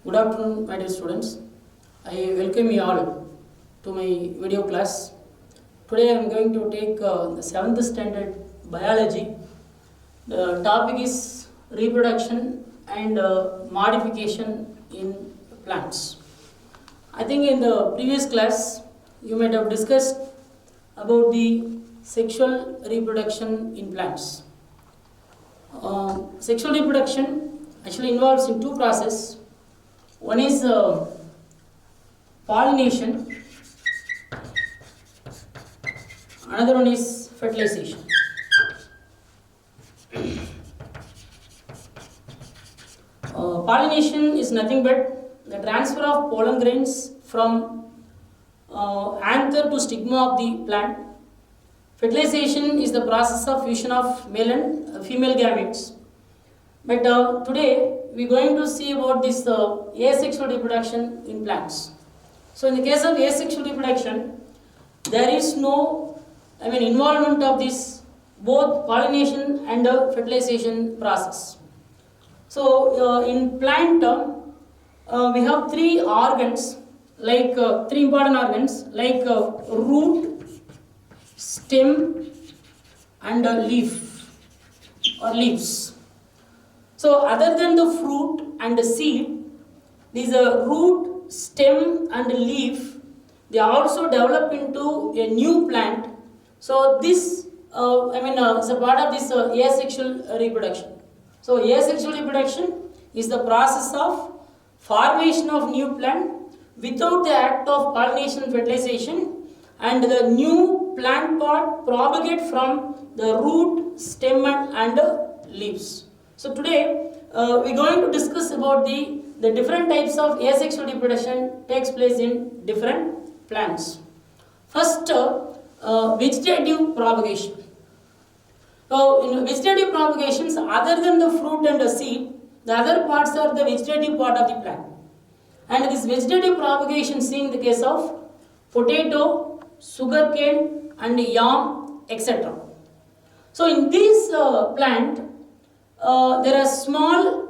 Good afternoon, my dear students. I welcome you all to my video class. Today I am going to take the 7th standard biology. The topic is reproduction and modification in plants. I think in the previous class you might have discussed about the sexual reproduction in plants. Sexual reproduction actually involves in two processes. One is pollination, another one is fertilization. Pollination is nothing but the transfer of pollen grains from anther to stigma of the plant. Fertilization is the process of fusion of male and female gametes. But today we are going to see about this asexual reproduction in plants. So in the case of asexual reproduction, there is no involvement of this both pollination and fertilization process. So in plant we have three organs, like three important organs, like root, stem and leaf or leaves. So other than the fruit and the seed, these root, stem and leaf, they also develop into a new plant. So this is a part of this asexual reproduction. So asexual reproduction is the process of formation of new plant without the act of pollination and fertilization, and the new plant part propagate from the root, stem and leaves. So today we are going to discuss about the different types of asexual reproduction takes place in different plants. First, vegetative propagation. So in vegetative propagations, other than the fruit and the seed, the other parts are the vegetative part of the plant. And this vegetative propagation seen in the case of potato, sugarcane and yam, etc. So in this plant, there are small,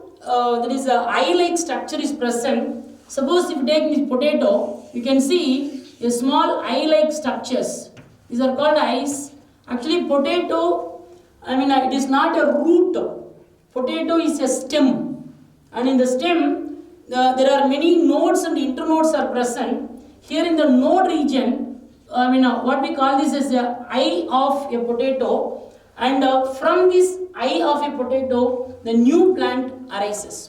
there is a eye-like structure is present. Suppose if you take this potato, you can see a small eye-like structures. These are called eyes. Actually, potato, it is not a root. Potato is a stem, and in the stem, there are many nodes and internodes are present. Here in the node region, what we call this is the eye of a potato. And from this eye of a potato, the new plant arises.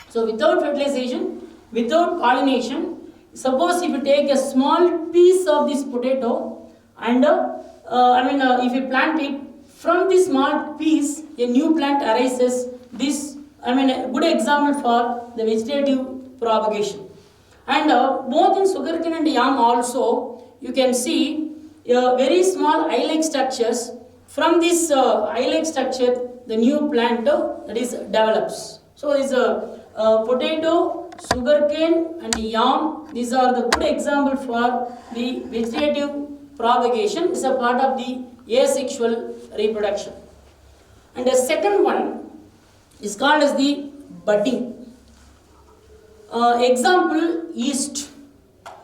So without fertilization, without pollination, suppose if you take a small piece of this potato and if you plant it, from this small piece, a new plant arises. This, a good example for the vegetative propagation. And both in sugarcane and yam also, you can see very small eye-like structures. From this eye-like structure, the new plant that is develops. So is potato, sugarcane and yam. These are the good example for the vegetative propagation. It's a part of the asexual reproduction. And the second one is called as the budding. Example, yeast.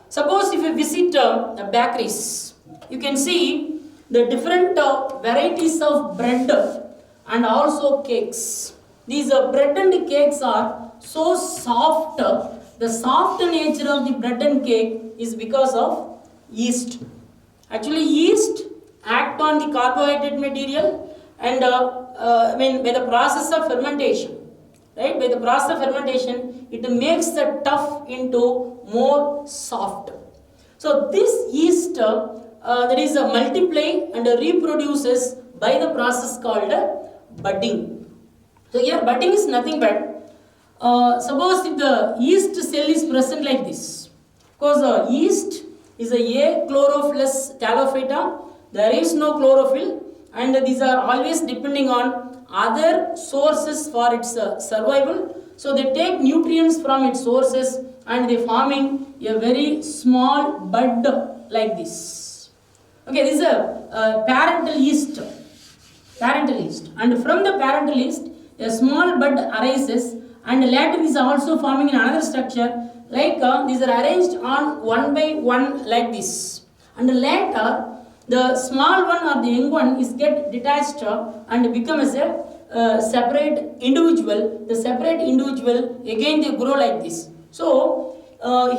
Suppose if you visit the bakeries, you can see the different varieties of bread and also cakes. These bread and cakes are so soft. The soft nature of the bread and cake is because of yeast. Actually, yeast act on the carbohydrate material, and by the process of fermentation, right? By the process of fermentation, it makes the tough into more soft. So this yeast that is multiply and reproduces by the process called budding. So here budding is nothing but suppose if the yeast cell is present like this, because yeast is a chlorophyllous thallophyta, there is no chlorophyll, and these are always depending on other sources for its survival. So they take nutrients from its sources and they forming a very small bud like this. Okay, this is a parental yeast. And from the parental yeast, a small bud arises and later is also forming in another structure, like these are arranged on one by one like this, and later the small one or the young one is get detached and become as a separate individual. The separate individual again they grow like this. So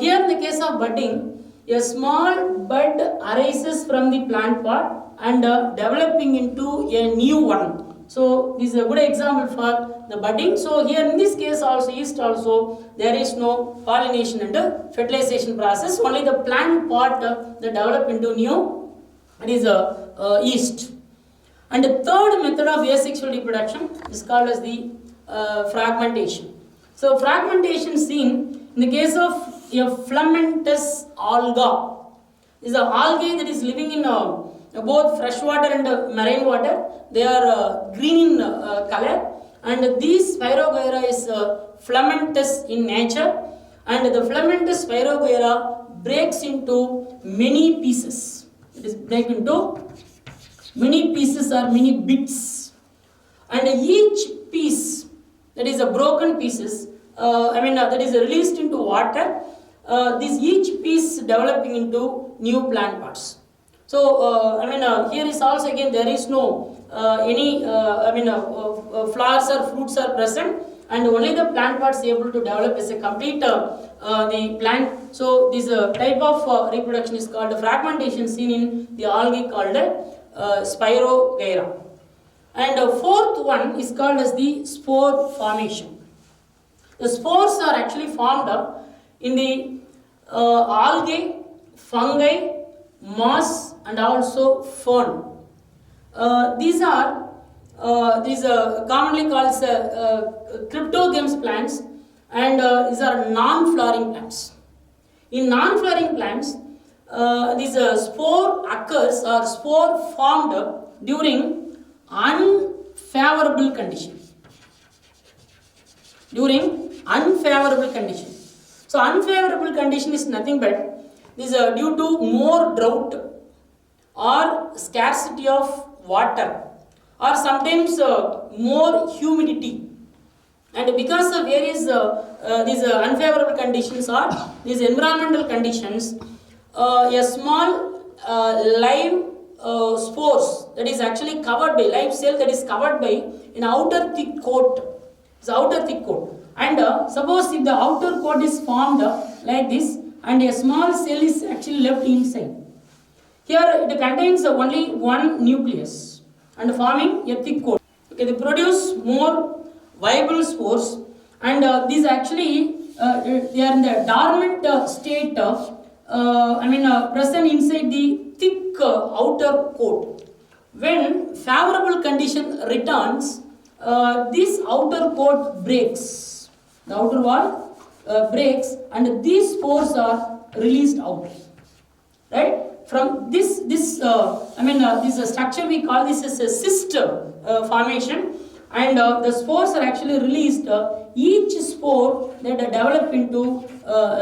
here in the case of budding, a small bud arises from the plant pot and developing into a new one. So this is a good example for the budding. So here in this case also yeast also there is no pollination and fertilization process. Only the plant pot they develop into new, it is a yeast. And the third method of asexual reproduction is called as the fragmentation. So fragmentation seen in the case of a filamentous alga. This is an algae that is living in both freshwater and marine water. They are green in color, and this Spirogyra is filamentous in nature, and the filamentous Spirogyra breaks into many pieces. It is break into many pieces or many bits, and each piece that is a broken pieces, that is released into water. This each piece developing into new plant parts. So here is also again there is no any flowers or fruits are present, and only the plant parts able to develop as a complete the plant. So this type of reproduction is called fragmentation seen in the algae called Spirogyra. And fourth one is called as the spore formation. The spores are actually formed in the algae, fungi, moss, and also fern. These are commonly called cryptogamous plants, and these are non-flowering plants. In non-flowering plants, this spore occurs or spore formed during unfavorable conditions. During unfavorable condition. So unfavorable condition is nothing but this due to more drought or scarcity of water, or sometimes more humidity, and because of various these unfavorable conditions or these environmental conditions, a small live spores that is actually covered by live cell that is covered by an outer thick coat. It's outer thick coat, and suppose if the outer coat is formed like this, and a small cell is actually left inside. Here it contains only one nucleus and forming a thick coat. Okay, they produce more viable spores, and these actually they are in the dormant state, present inside the thick outer coat. When favorable condition returns, this outer coat breaks. The outer wall breaks, and these spores are released out. Right? From this structure we call this as a cyst formation, and the spores are actually released. Each spore that develop into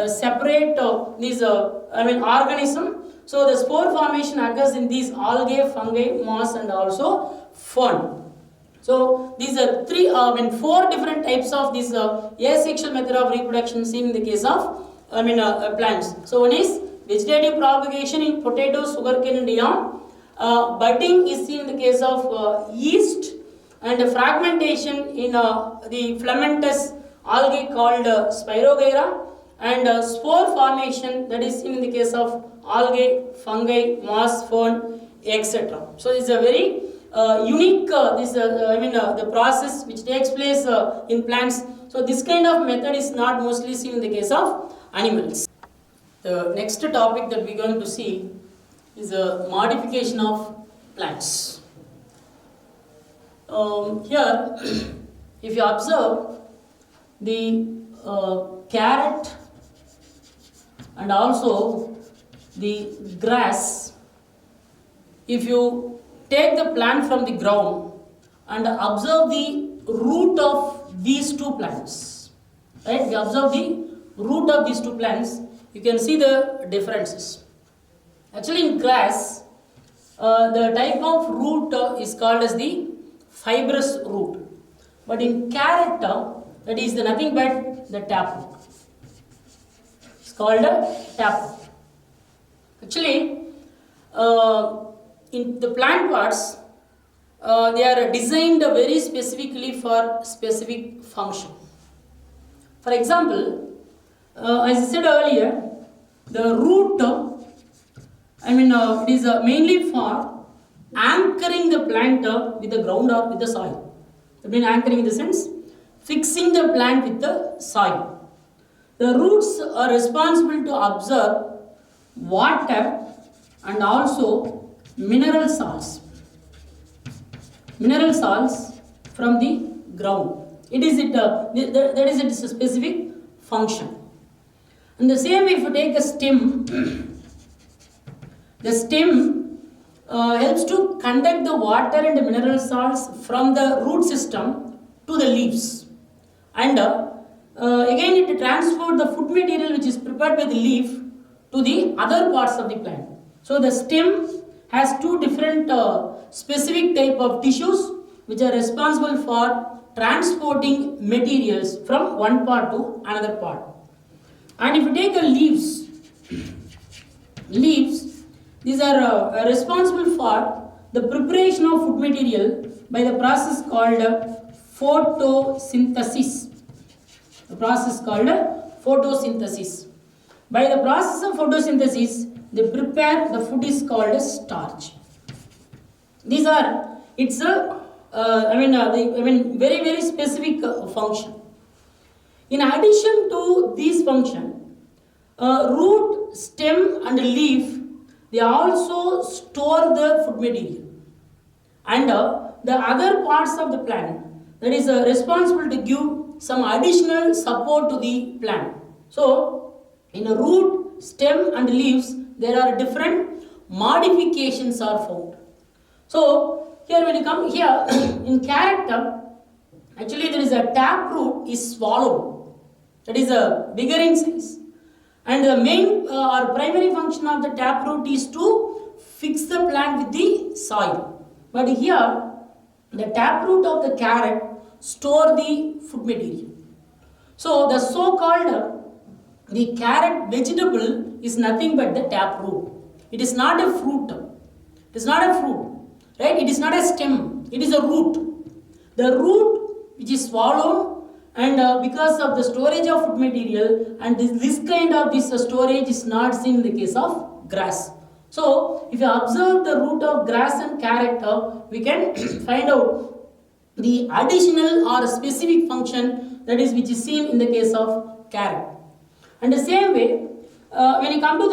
separate organism. So the spore formation occurs in these algae, fungi, moss, and also fern. So these are four different types of this asexual method of reproduction seen in the case of plants. So one is vegetative propagation in potatoes, sugarcane, and yam. Budding is seen in the case of yeast, and fragmentation in the filamentous algae called Spirogyra, and spore formation that is seen in the case of algae, fungi, moss, fern, etc. So this is a very unique the process which takes place in plants. So this kind of method is not mostly seen in the case of animals. The next topic that we are going to see is a modification of plants. Here, if you observe the carrot and also the grass, if you take the plant from the ground and observe the root of these two plants, right? We observe the root of these two plants, you can see the differences. Actually, in grass, the type of root is called as the fibrous root. But in carrot, that is the nothing but the taproot. It's called a taproot. Actually, in the plant parts, they are designed very specifically for specific function. For example, as I said earlier, the root, it is mainly for anchoring the plant with the ground or with the soil. I mean, anchoring in the sense fixing the plant with the soil. The roots are responsible to absorb water and also mineral salts from the ground. That is its specific function. And the same, if you take a stem, the stem helps to conduct the water and the mineral salts from the root system to the leaves. And again, it transports the food material which is prepared by the leaf to the other parts of the plant. So the stem has two different specific type of tissues which are responsible for transporting materials from one part to another part. And if you take leaves, these are responsible for the preparation of food material by the process called photosynthesis. The process called photosynthesis. By the process of photosynthesis, they prepare the food is called starch. These are very very specific function. In addition to these function, root, stem, and leaf, they also store the food material, and the other parts of the plant that is responsible to give some additional support to the plant. So, in a root, stem, and leaves, there are different modifications are found. So, here when you come here in character, actually there is a taproot is swallowed. That is a bigger in size. And the main or primary function of the taproot is to fix the plant with the soil. But here, the taproot of the carrot store the food material. So the so-called the carrot vegetable is nothing but the taproot. It is not a fruit. It is not a fruit, right? It is not a stem. It is a root. The root which is swallowed, and because of the storage of food material, and this kind of storage is not seen in the case of grass. So if you observe the root of grass and carrot, we can find out the additional or specific function that is which is seen in the case of carrot. And the same way, when you come to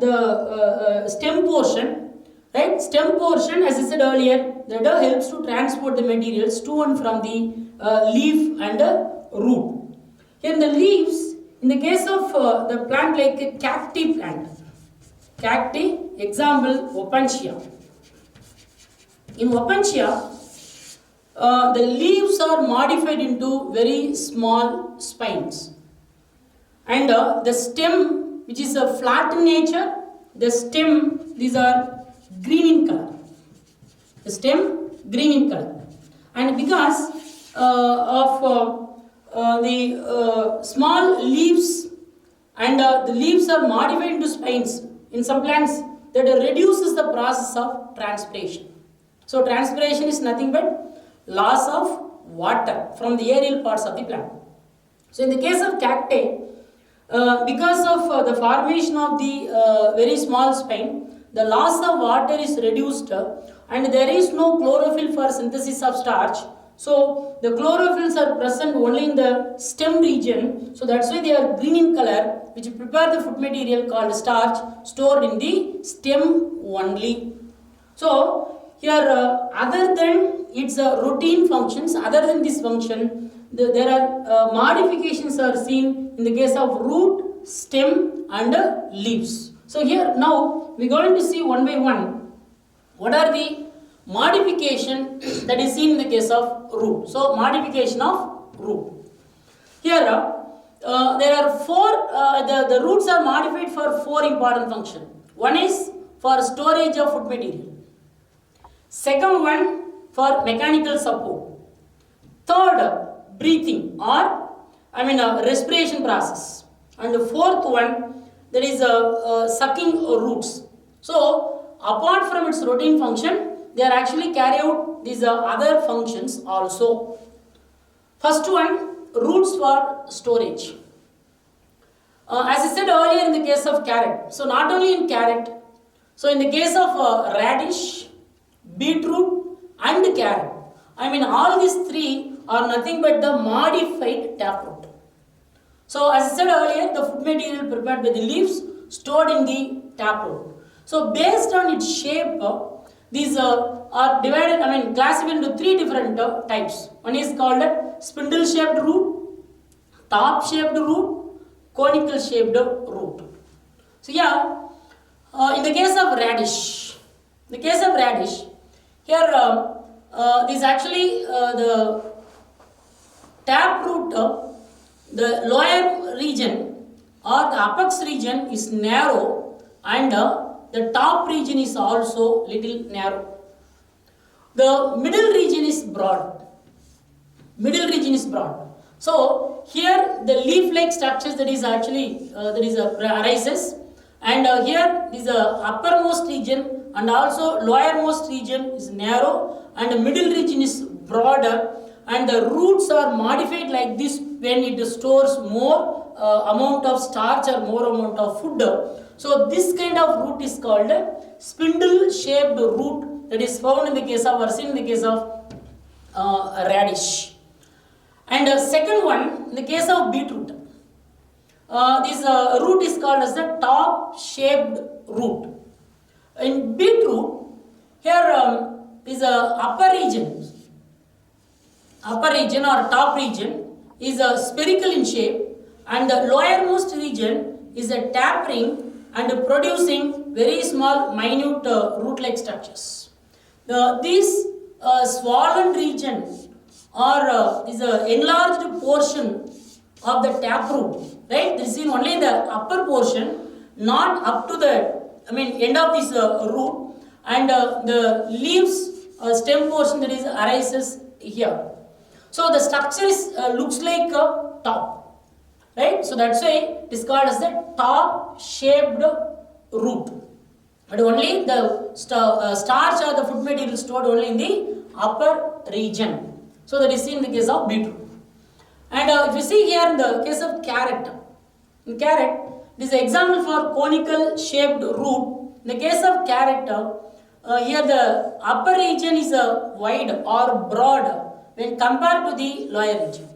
the stem portion, right? Stem portion, as I said earlier, that helps to transport the materials to and from the leaf and root. Here in the leaves, in the case of the plant like a cacti plant, cacti, example Opuntia. In Opuntia, the leaves are modified into very small spines, and the stem, which is a flat in nature, the stem, these are green in color. The stem green in color, and because of the small leaves, and the leaves are modified into spines in some plants, that reduces the process of transpiration. So transpiration is nothing but loss of water from the aerial parts of the plant. So in the case of cacti, because of the formation of the very small spine, the loss of water is reduced, and there is no chlorophyll for synthesis of starch. So the chlorophylls are present only in the stem region, so that's why they are green in color, which prepare the food material called starch stored in the stem only. So here other than its routine functions, other than this function, there are modifications are seen in the case of root, stem, and leaves. So here now we are going to see one by one what are the modification that is seen in the case of root. So modification of root. Here there are four, the roots are modified for four important functions. One is for storage of food material. Second one for mechanical support. Third, breathing or respiration process. And the fourth one, that is sucking roots. So apart from its routine function, they are actually carry out these other functions also. First one, roots for storage. As I said earlier in the case of carrot, so not only in carrot, so in the case of radish, beetroot and carrot, all these three are nothing but the modified taproot. So as I said earlier, the food material prepared by the leaves stored in the taproot. So based on its shape, these are divided, classified into three different types. One is called spindle shaped root, top shaped root, conical shaped root. So in the case of radish, here this actually the taproot, the lower region or the apex region is narrow, and the top region is also little narrow. The middle region is broad. So here the leaf-like structures that is actually arises, and here is the uppermost region and also lowermost region is narrow, and the middle region is broader, and the roots are modified like this when it stores more amount of starch or more amount of food. So this kind of root is called spindle shaped root, that is found in the case of, or seen in the case of radish. And second one, in the case of beetroot, this root is called as the top shaped root. In beetroot, here is a upper region or top region is spherical in shape, and the lowermost region is a tapering and producing very small minute root-like structures. These swollen region or is an enlarged portion of the taproot, right? This is only the upper portion, not up to the end of this root, and the leaves stem portion that is arises here. So the structure is looks like a top, right? So that's why it is called as the top shaped root. But only the starch or the food material stored only in the upper region. So that is seen in the case of beetroot. And if you see here in the case of carrot, in carrot, this is an example for conical shaped root. In the case of carrot, here the upper region is wide or broad when compared to the lower region.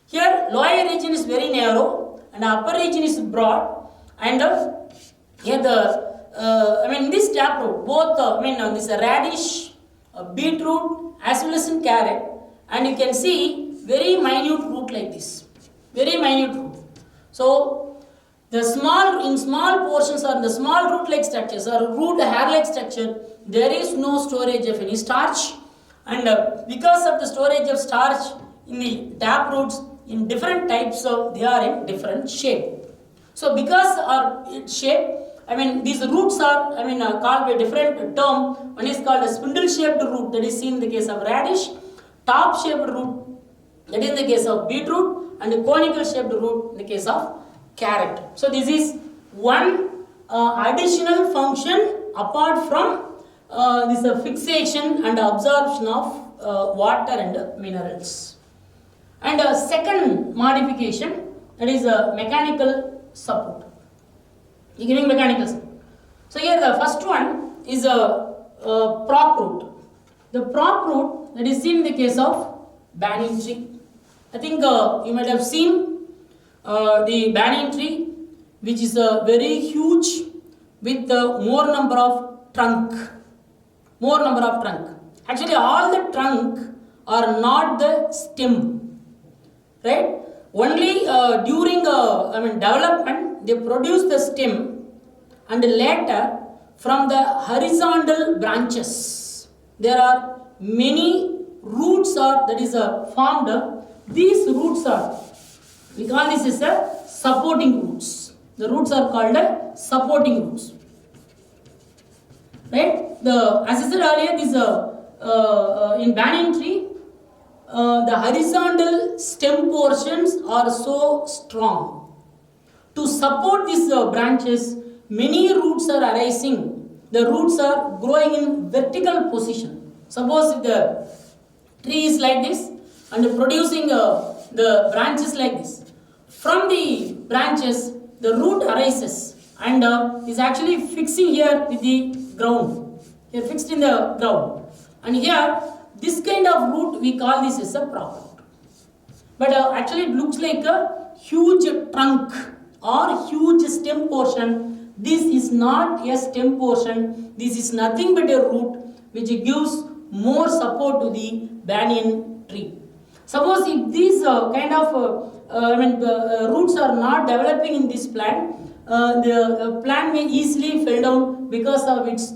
Here lower region is very narrow and upper region is broad, and here the this taproot, both this radish, beetroot as well as in carrot, and you can see very minute root like this, very minute root. So the small portions or the small root like structures or root hair like structure, there is no storage of any starch, and because of the storage of starch in the taproots in different types of, they are in different shape. So because of its shape, these roots are called by different term. One is called a spindle shaped root, that is seen in the case of radish, top shaped root, that is in the case of beetroot, and a conical shaped root in the case of carrot. So this is one additional function apart from this fixation and absorption of water and minerals. And second modification, that is mechanical support. Giving mechanical support. So here the first one is a prop root. The prop root that is seen in the case of banyan tree. I think you might have seen the banyan tree, which is very huge with more number of trunk. Actually, all the trunk are not the stem, right? Only during development they produce the stem, and later from the horizontal branches there are many roots are that is formed. These roots are, we call this as a supporting roots. The roots are called supporting roots, right? As I said earlier, this in banyan tree, the horizontal stem portions are so strong. To support these branches, many roots are arising. The roots are growing in vertical position. Suppose if the tree is like this and producing the branches like this. From the branches, the root arises and is actually fixing here with the ground. Here fixed in the ground. And here, this kind of root we call this as a prop root. But actually it looks like a huge trunk or huge stem portion. This is not a stem portion. This is nothing but a root which gives more support to the banyan tree. Suppose if these kind of roots are not developing in this plant, the plant may easily fall down because of its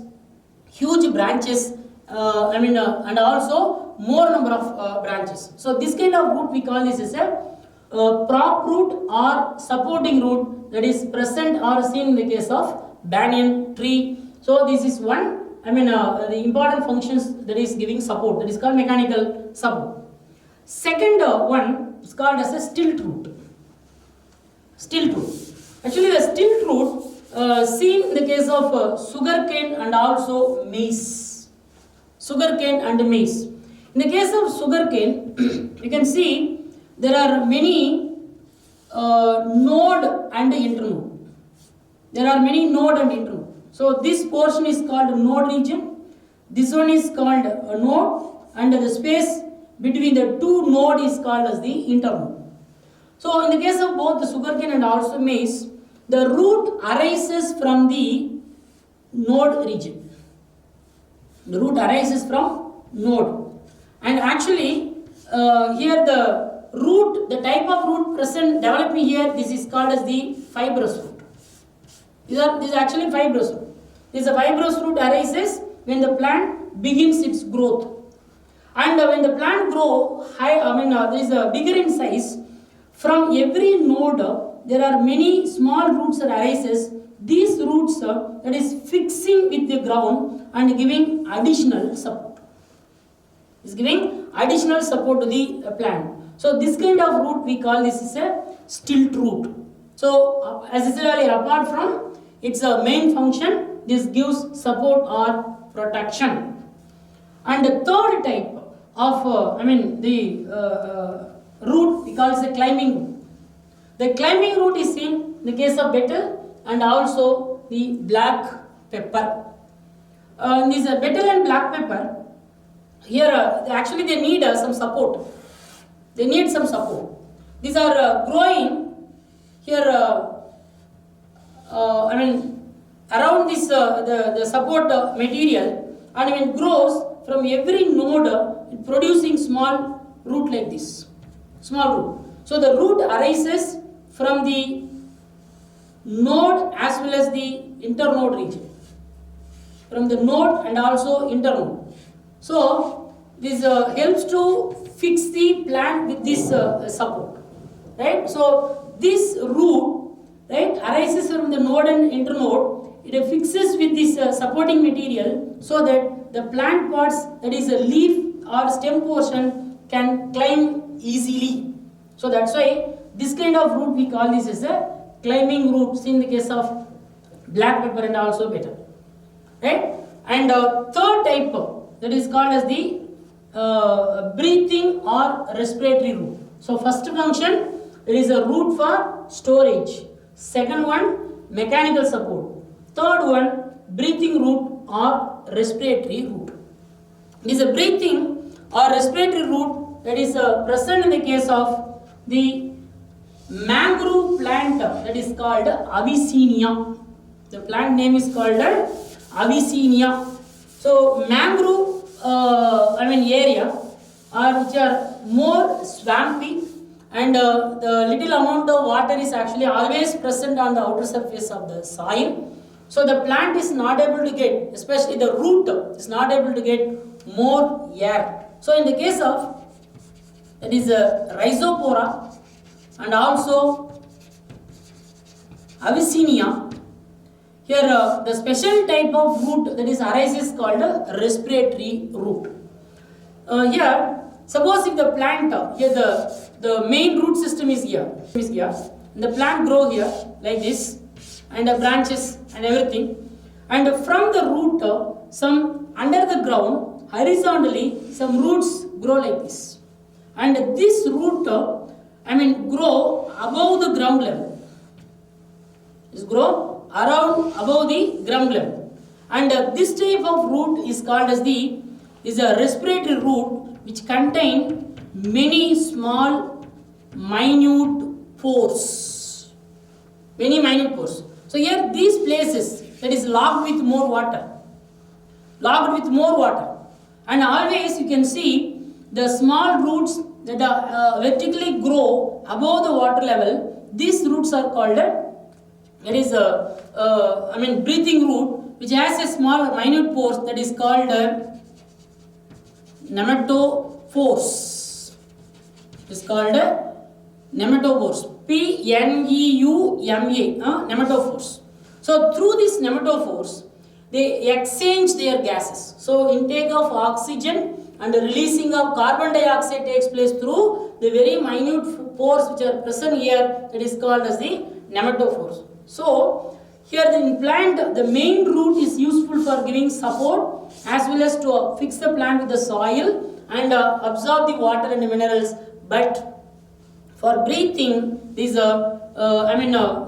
huge branches. And also more number of branches. So this kind of root we call this as a prop root or supporting root that is present or seen in the case of banyan tree. So this is one. The important functions that is giving support, that is called mechanical support. Second one is called as a stilt root. Stilt root. Actually, the stilt root seen in the case of sugarcane and also maize. Sugarcane and maize. In the case of sugarcane, you can see there are many node and internode. There are many node and internode. So this portion is called node region. This one is called a node, and the space between the two node is called as the internode. So in the case of both the sugarcane and also maize, the root arises from the node region. The root arises from node, and actually here the root, the type of root present developing here, this is called as the fibrous root. This is actually fibrous root. This fibrous root arises when the plant begins its growth, and when the plant grow high, there is a bigger in size. From every node, there are many small roots that arises. These roots that is fixing with the ground and giving additional support. Is giving additional support to the plant. So this kind of root we call this is a stilt root. So as I said earlier, apart from its main function, this gives support or protection. And the third type of root we call it a climbing root. The climbing root is seen in the case of betel and also the black pepper. These betel and black pepper, here actually they need some support. They need some support. These are growing here. Around this the support material, and when it grows from every node, producing small root like this. Small root. So the root arises from the node as well as the internode region. From the node and also internode. So this helps to fix the plant with this support. Right? So this root, right, arises from the node and internode. It fixes with this supporting material so that the plant parts, that is a leaf or stem portion, can climb easily. So that's why this kind of root we call this as a climbing root in the case of black pepper and also betel. Right? And third type that is called as the breathing or respiratory root. So first function, it is a root for storage. Second one, mechanical support. Third one, breathing root or respiratory root. It is a breathing or respiratory root that is present in the case of the mangrove plant that is called Avicennia. The plant name is called Avicennia. So mangrove area which are more swampy, and the little amount of water is actually always present on the outer surface of the soil. So the plant is not able to get, especially the root is not able to get more air. So in the case of, that is Rhizopora and also Avicennia, here the special type of root that is arises called a respiratory root. Here Suppose if the plant here the main root system is here, and the plant grow here like this, and the branches and everything, and from the root some under the ground horizontally some roots grow like this, and this root grow above the ground level. This grow around above the ground level, and this type of root is called as is a respiratory root, which contain many small minute pores. Many minute pores. So here these places that is locked with more water. Locked with more water. And always you can see the small roots that are vertically grow above the water level. These roots are called breathing root, which has a small minute pores that is called nematophores. It's called nematophores. P-N-E-U-M-A, nematophores. So through these nematophores, they exchange their gases. So intake of oxygen and the releasing of carbon dioxide takes place through the very minute pores which are present here. That is called as the nematophores. So here in plant, the main root is useful for giving support as well as to fix the plant with the soil and absorb the water and the minerals. But for breathing, these the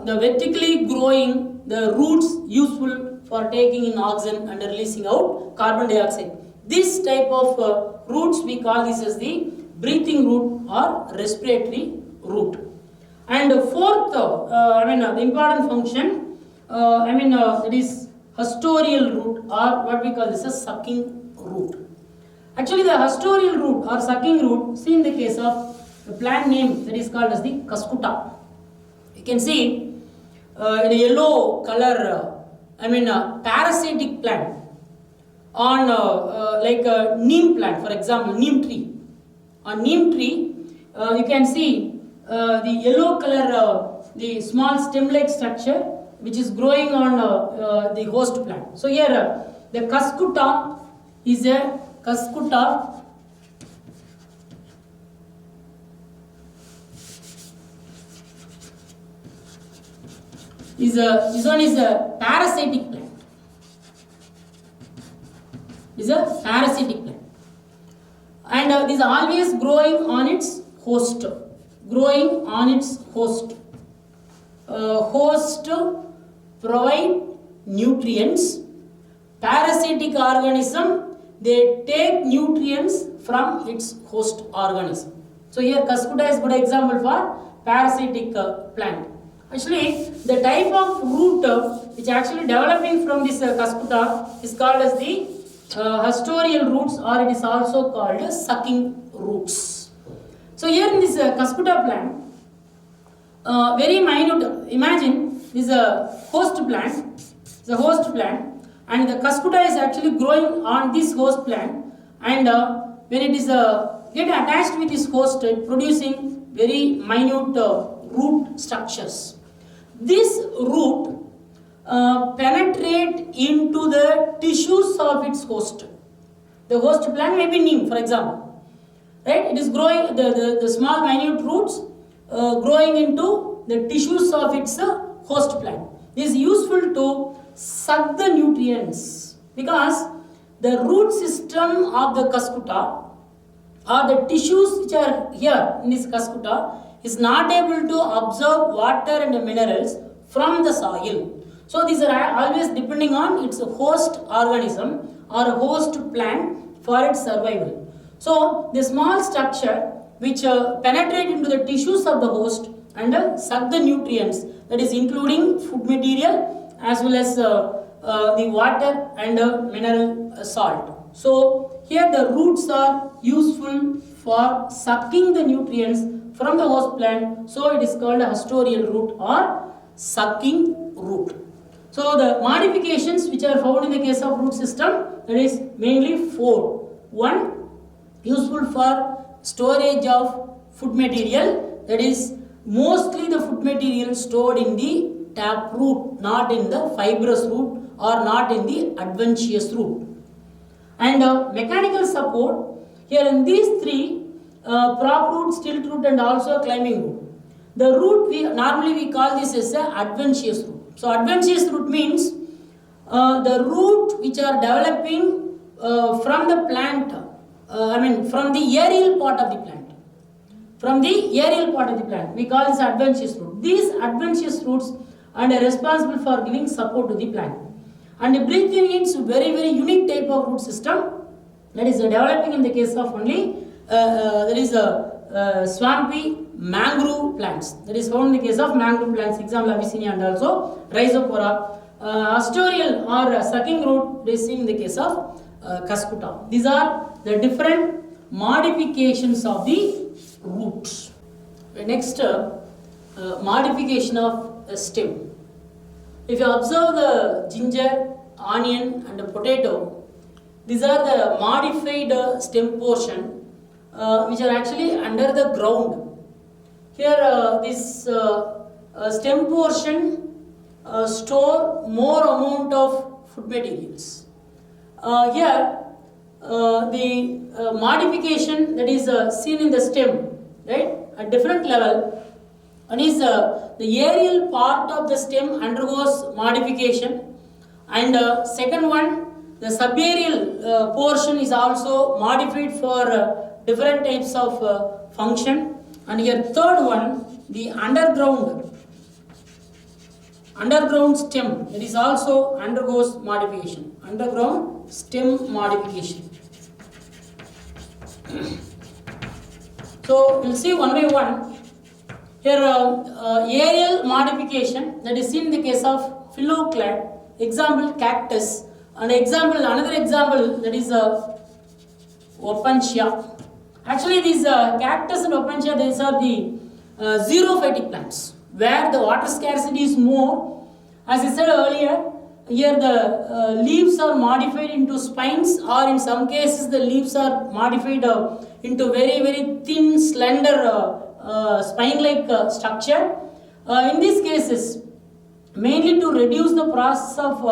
vertically growing the roots useful for taking in oxygen and releasing out carbon dioxide. This type of roots we call this as the breathing root or respiratory root. And fourth, the important function, that is haustorial root, or what we call this as sucking root. Actually, the haustorial root or sucking root, see in the case of the plant name that is called as the cuscuta. You can see in a yellow color, parasitic plant on like a neem plant, for example, neem tree. On neem tree, you can see the yellow color, the small stem-like structure which is growing on the host plant. So here the cuscuta is a cuscuta this one is a parasitic plant. Is a parasitic plant, and this is always growing on its host. Growing on its host. Host provide nutrients. Parasitic organism, they take nutrients from its host organism. So here cuscuta is a good example for parasitic plant. Actually, the type of root which actually developing from this cuscuta is called as the haustorial roots, or it is also called sucking roots. So here in this cuscuta plant, very minute, imagine this is a host plant, and the cuscuta is actually growing on this host plant, and when it is get attached with this host, producing very minute root structures. This root penetrate into the tissues of its host. The host plant may be neem, for example. Right? It is growing, the small minute roots growing into the tissues of its host plant. This is useful to suck the nutrients, because the root system of the cuscuta or the tissues which are here in this cuscuta is not able to absorb water and minerals from the soil. So these are always depending on its host organism or a host plant for its survival. So the small structure which penetrate into the tissues of the host and suck the nutrients, that is including food material as well as the water and mineral salt. So here the roots are useful for sucking the nutrients from the host plant, so it is called a haustorial root or sucking root. So the modifications which are found in the case of root system, that is mainly four. One, useful for storage of food material, that is mostly the food material stored in the tap root, not in the fibrous root or not in the adventitious root. And mechanical support, here in these three, prop root, stilt root, and also climbing root. The root we call this as a adventitious root. So adventitious root means the root which are developing from the plant, from the aerial part of the plant. From the aerial part of the plant, we call this adventitious root. These adventitious roots are responsible for giving support to the plant. And breathing its very unique type of root system that is developing in the case of only swampy mangrove plants. That is found in the case of mangrove plants, example Abyssinia and also Rhizopora. Astorial or sucking root is seen in the case of Cuscuta. These are the different modifications of the roots. Next, modification of stem. If you observe the ginger, onion and the potato, these are the modified stem portion which are actually under the ground. Here this stem portion store more amount of food materials. Here the modification that is seen in the stem, right, at different level. One is the aerial part of the stem undergoes modification, and second one, the subaerial portion is also modified for different types of function, and here third one, the underground stem, that is also undergoes modification. Underground stem modification. So we'll see one by one. Here aerial modification that is seen in the case of phylloclad, example cactus, and another example that is Opuntia. Actually these cactus and Opuntia, these are the xerophytic plants where the water scarcity is more. As I said earlier, here the leaves are modified into spines, or in some cases the leaves are modified into very thin, slender spine-like structure. In these cases, mainly to reduce the process of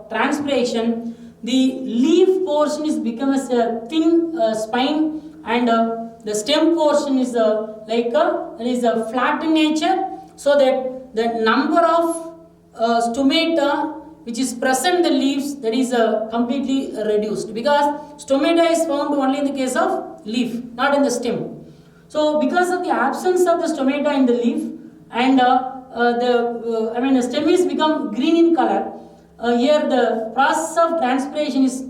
transpiration, the leaf portion is becomes a thin spine, and the stem portion is flat in nature, so that the number of stomata which is present in the leaves, that is completely reduced, because stomata is found only in the case of leaf, not in the stem. So because of the absence of the stomata in the leaf, and the stem is become green in color, here the process of transpiration is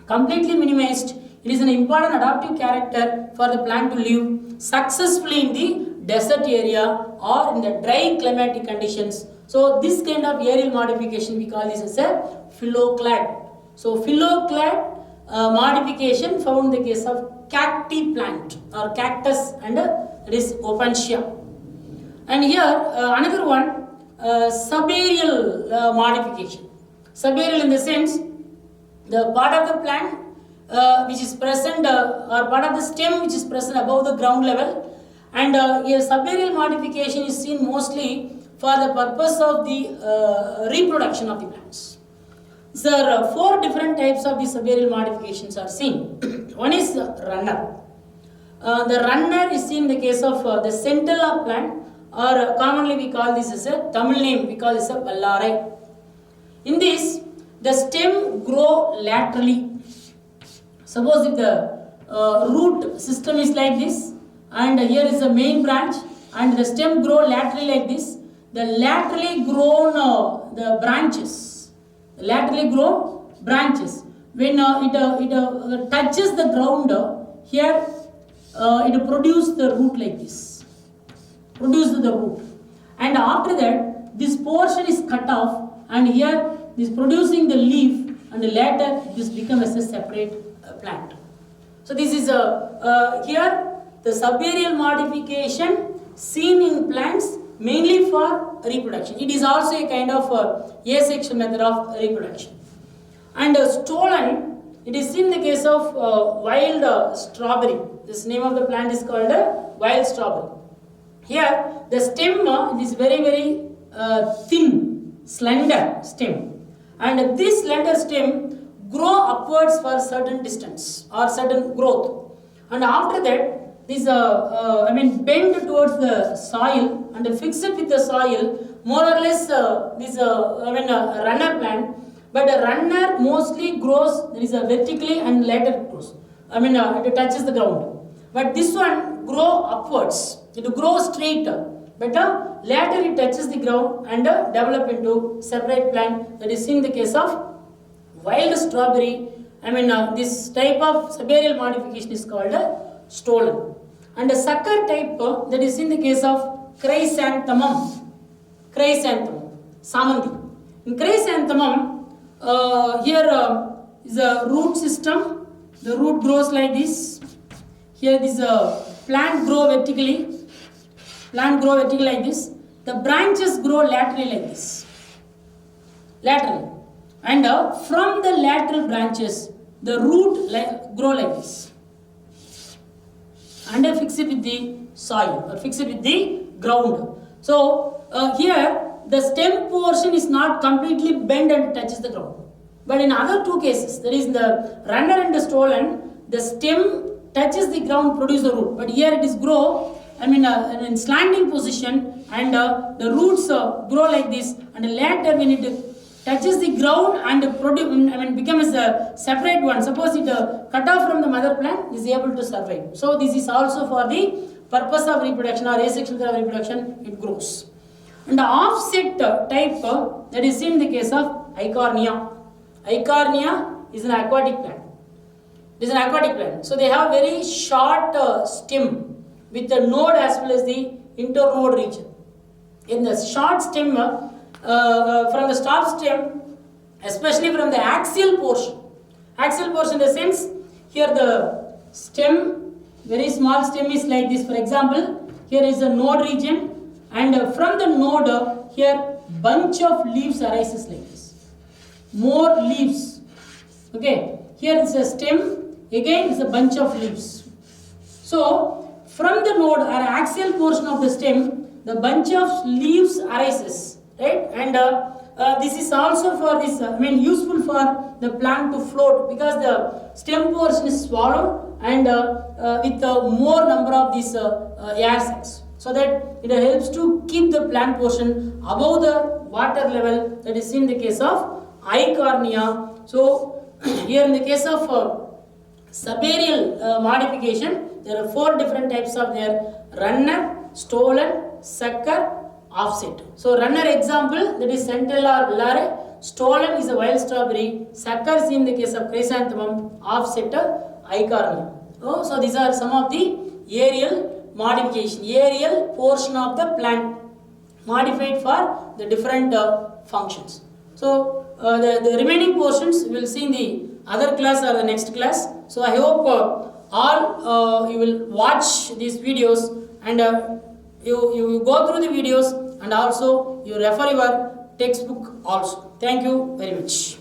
completely minimized. It is an important adaptive character for the plant to live successfully in the desert area or in the dry climatic conditions. So this kind of aerial modification we call this as a phylloclad. So phylloclad modification found in the case of cacti plant or cactus, and it is Opuntia. And here another one, subaerial modification. Subaerial in the sense, the part of the plant which is present or part of the stem which is present above the ground level, and here subaerial modification is seen mostly for the purpose of the reproduction of the plants. There are four different types of the subaerial modifications are seen. One is runner. The runner is seen in the case of the centella plant, or commonly we call this as a Tamil name, we call this a Vallarai. In this, the stem grow laterally. Suppose if the root system is like this, and here is the main branch, and the stem grow laterally like this, the laterally grown branches, when it touches the ground, here it produces the root like this, and after that this portion is cut off, and here this producing the leaf, and later this becomes a separate plant. So this is here the subaerial modification seen in plants mainly for reproduction. It is also a kind of asexual method of reproduction. And stolen, it is in the case of wild strawberry. This name of the plant is called wild strawberry. Here the stem is very thin, slender stem, and this slender stem grow upwards for certain distance or certain growth, and after that this bend towards the soil and fix it with the soil, more or less runner plant. But a runner mostly grows, there is a vertically and later it grows. It touches the ground. But this one grow upwards. It grows straight. But later it touches the ground and develop into separate plant. That is in the case of wild strawberry. This type of subaerial modification is called stolon. And the sucker type, that is in the case of chrysanthemum. Chrysanthemum, samanthi. In chrysanthemum, here is a root system. The root grows like this. Here this plant grow vertically. Plant grow vertically like this. The branches grow laterally like this. Laterally. And from the lateral branches, the root grow like this. And fix it with the soil or fix it with the ground. So here the stem portion is not completely bent and touches the ground. But in other two cases, that is in the runner and the stolon, the stem touches the ground, produce the root. But here it is grow, in slanting position, and the roots grow like this. And later when it touches the ground and becomes a separate one. Suppose it cut off from the mother plant, is able to survive. So this is also for the purpose of reproduction or asexual reproduction, it grows. And the offset type, that is in the case of Eichhornia. Eichhornia is an aquatic plant. It is an aquatic plant. So they have very short stem with the node as well as the internode region. In the short stem, from the stop stem, especially from the axial portion in the sense, here the stem, very small stem is like this. For example, here is a node region. And from the node, here bunch of leaves arises like this. More leaves. Okay. Here is a stem. Again is a bunch of leaves. So from the node or axial portion of the stem, the bunch of leaves arises. Right. And this is also for this. Useful for the plant to float because the stem portion is swallowed and with more number of these air sacs. So that it helps to keep the plant portion above the water level. That is in the case of Eichhornia. So here in the case of subaerial modification, there are 4 different types of their runner, stolon, sucker, offset. So runner example, that is Centella villare. Stolon is a wild strawberry. Sucker is in the case of chrysanthemum. Offset Eichhornia. So these are some of the aerial modification, aerial portion of the plant modified for the different functions. So the remaining portions we will see in the other class or the next class. So I hope all you will watch these videos and you go through the videos and also you refer your textbook also. Thank you very much.